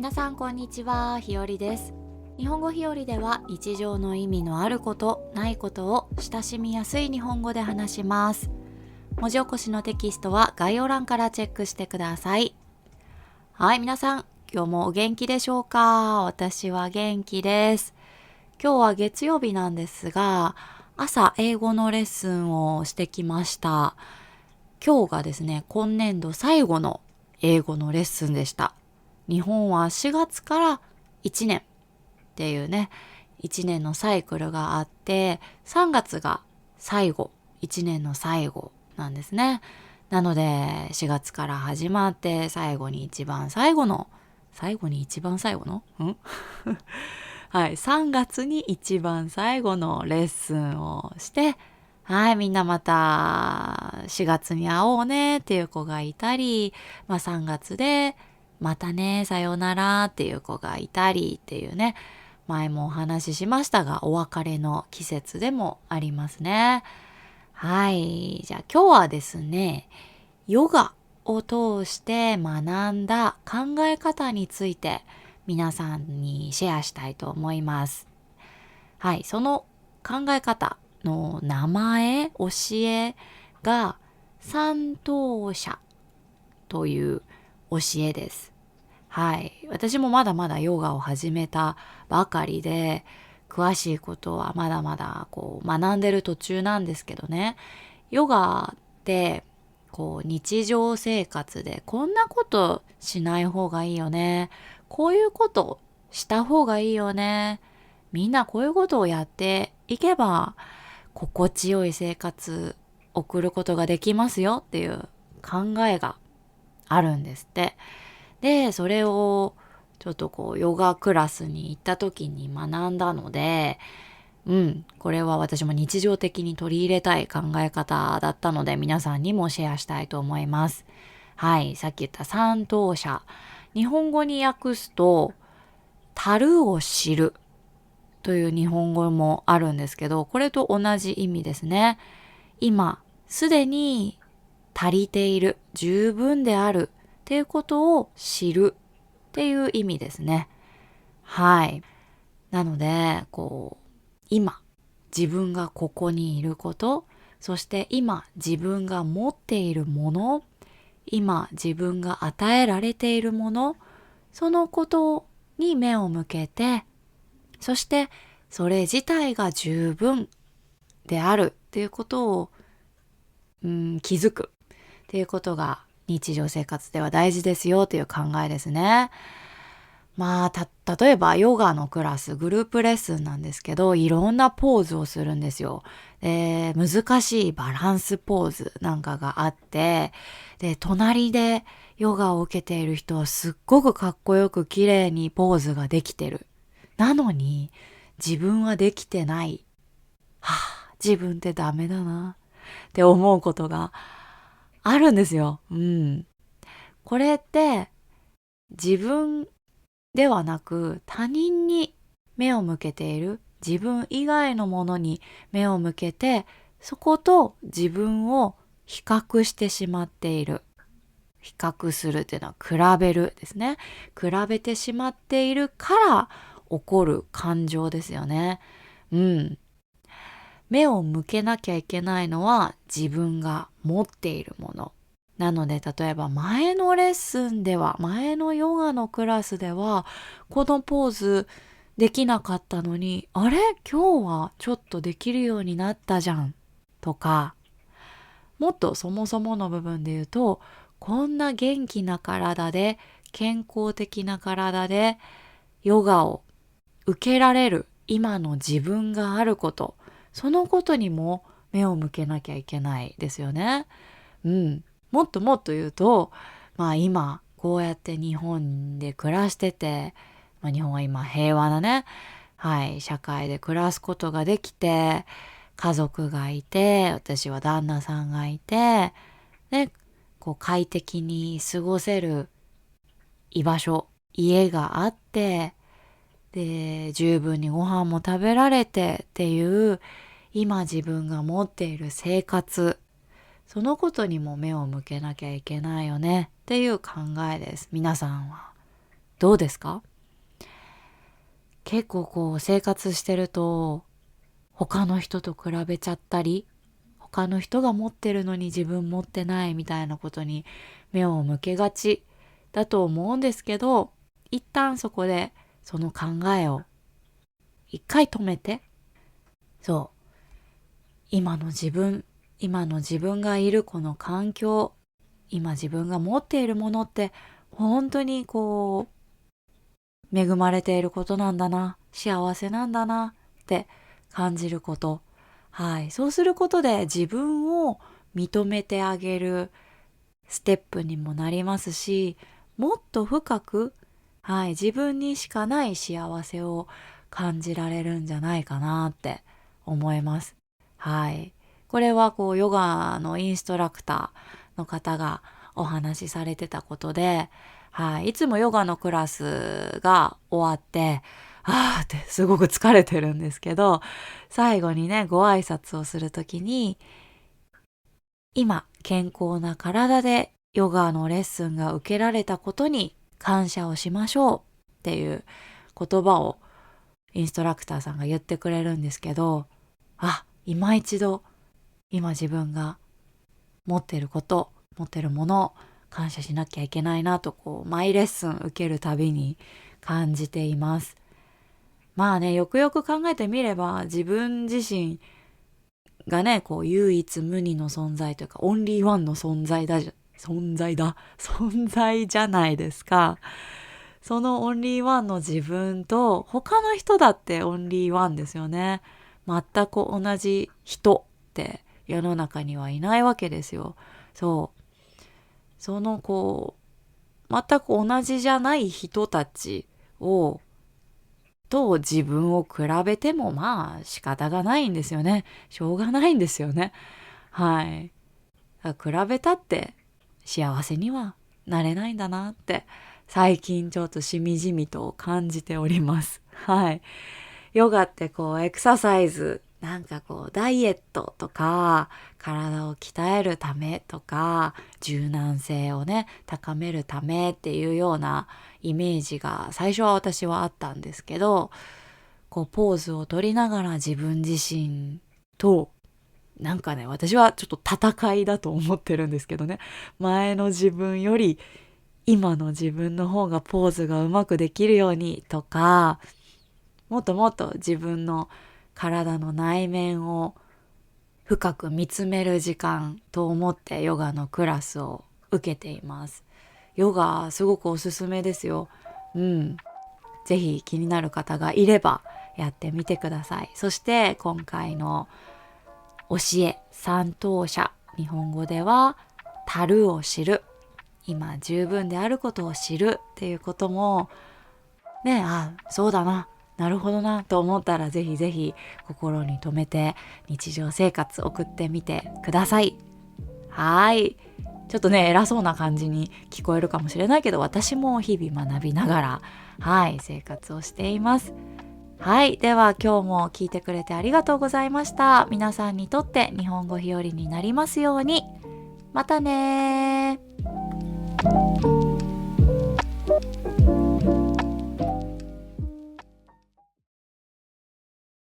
皆さんこんにちは、ひよりです。日本語ひよりでは日常の意味のあることないことを親しみやすい日本語で話します。文字起こしのテキストは概要欄からチェックしてください。はい、皆さん今日もお元気でしょうか？私は元気です。今日は月曜日なんですが、朝英語のレッスンをしてきました。今日がですね、今年度最後の英語のレッスンでした。日本は4月から1年っていうね、1年のサイクルがあって、3月が最後、1年の最後なんですね。なので、4月から始まって、最後に一番最後のはい、3月に一番最後のレッスンをして、はい、みんなまた4月に会おうねっていう子がいたり、3月でまたね、さようならっていう子がいたりっていうね、前もお話ししましたが、お別れの季節でもありますね。はい、じゃあ今日はですね、ヨガを通して学んだ考え方について皆さんにシェアしたいと思います。はい、その考え方の名前、教えが三等者という教えです。はい、私もまだまだヨガを始めたばかりで、詳しいことはまだまだ学んでる途中なんですけどね、ヨガって日常生活でこんなことしない方がいいよね、こういうことした方がいいよね、みんなこういうことをやっていけば心地よい生活送ることができますよっていう考えがあるんですって。で、それをちょっとヨガクラスに行った時に学んだので、これは私も日常的に取り入れたい考え方だったので、皆さんにもシェアしたいと思います。はい、さっき言った三等者。日本語に訳すと、樽を知るという日本語もあるんですけど、これと同じ意味ですね。今、すでに足りている、十分であるっていうことを知るっていう意味ですね。はい。なので、今、自分がここにいること、そして今、自分が持っているもの、今、自分が与えられているもの、そのことに目を向けて、そしてそれ自体が十分であるっていうことを、気づくっていうことが日常生活では大事ですよという考えですね。例えばヨガのクラス、グループレッスンなんですけど、いろんなポーズをするんですよ。難しいバランスポーズなんかがあって、で、隣でヨガを受けている人はすっごくかっこよく綺麗にポーズができてる。なのに、自分はできてない。自分ってダメだなって思うことがあるんですよ。これって自分ではなく他人に目を向けている、自分以外のものに目を向けて、そこと自分を比較してしまっている。比較するっていうのは比べるですね。比べてしまっているから起こる感情ですよね。目を向けなきゃいけないのは自分が持っているもの。なので、例えば前のレッスンでは、前のヨガのクラスでは、このポーズできなかったのに、あれ今日はちょっとできるようになったじゃん。とか、もっとそもそもの部分で言うと、こんな元気な体で、健康的な体で、ヨガを受けられる今の自分があること、そのことにも目を向けなきゃいけないですよね。もっともっと言うと、今こうやって日本で暮らしてて、日本は今平和なね、社会で暮らすことができて、家族がいて、私は旦那さんがいて、ね、快適に過ごせる居場所、家があって、で、十分にご飯も食べられてっていう、今自分が持っている生活、そのことにも目を向けなきゃいけないよねっていう考えです。皆さんはどうですか？結構こう生活してると他の人と比べちゃったり、他の人が持ってるのに自分持ってないみたいなことに目を向けがちだと思うんですけど、一旦そこでその考えを一回止めて、そう、今の自分がいるこの環境、今自分が持っているものって本当にこう恵まれていることなんだな、幸せなんだなって感じること。はい。そうすることで自分を認めてあげるステップにもなりますし、もっと深く、はい、自分にしかない幸せを感じられるんじゃないかなって思います。はい。これはこうヨガのインストラクターの方がお話しされてたことで、はい、いつもヨガのクラスが終わって、あーってすごく疲れてるんですけど、最後にね、ご挨拶をするときに、今、健康な体でヨガのレッスンが受けられたことに感謝をしましょうっていう言葉をインストラクターさんが言ってくれるんですけど、今一度、今自分が持ってること、持ってるもの、感謝しなきゃいけないなと、こう、マイレッスン受けるたびに感じています。まあね、よくよく考えてみれば、自分自身がね、こう、唯一無二の存在というか、オンリーワンの存在じゃないですか。そのオンリーワンの自分と、他の人だってオンリーワンですよね。全く同じ人って世の中にはいないわけですよ。そう。そのこう、全く同じじゃない人たちと自分を比べてもまあ仕方がないんですよね。しょうがないんですよね。はい。比べたって幸せにはなれないんだなって最近ちょっとしみじみと感じております。はい。ヨガってこうエクササイズ、なんかこうダイエットとか体を鍛えるためとか柔軟性をね高めるためっていうようなイメージが最初は私はあったんですけど、こうポーズを取りながら自分自身となんかね、私はちょっと戦いだと思ってるんですけどね、前の自分より今の自分の方がポーズがうまくできるようにとか、もっともっと自分の体の内面を深く見つめる時間と思ってヨガのクラスを受けています。ヨガすごくおすすめですよ。うん。ぜひ気になる方がいればやってみてください。そして今回の教え、三等者、日本語では足るを知る、今十分であることを知るっていうこともね、そうだな、なるほどなと思ったらぜひぜひ心に留めて日常生活送ってみてください。はい。ちょっとね、偉そうな感じに聞こえるかもしれないけど、私も日々学びながら、はい、生活をしています。はい。では今日も聞いてくれてありがとうございました。皆さんにとって日本語日和になりますように。またねー。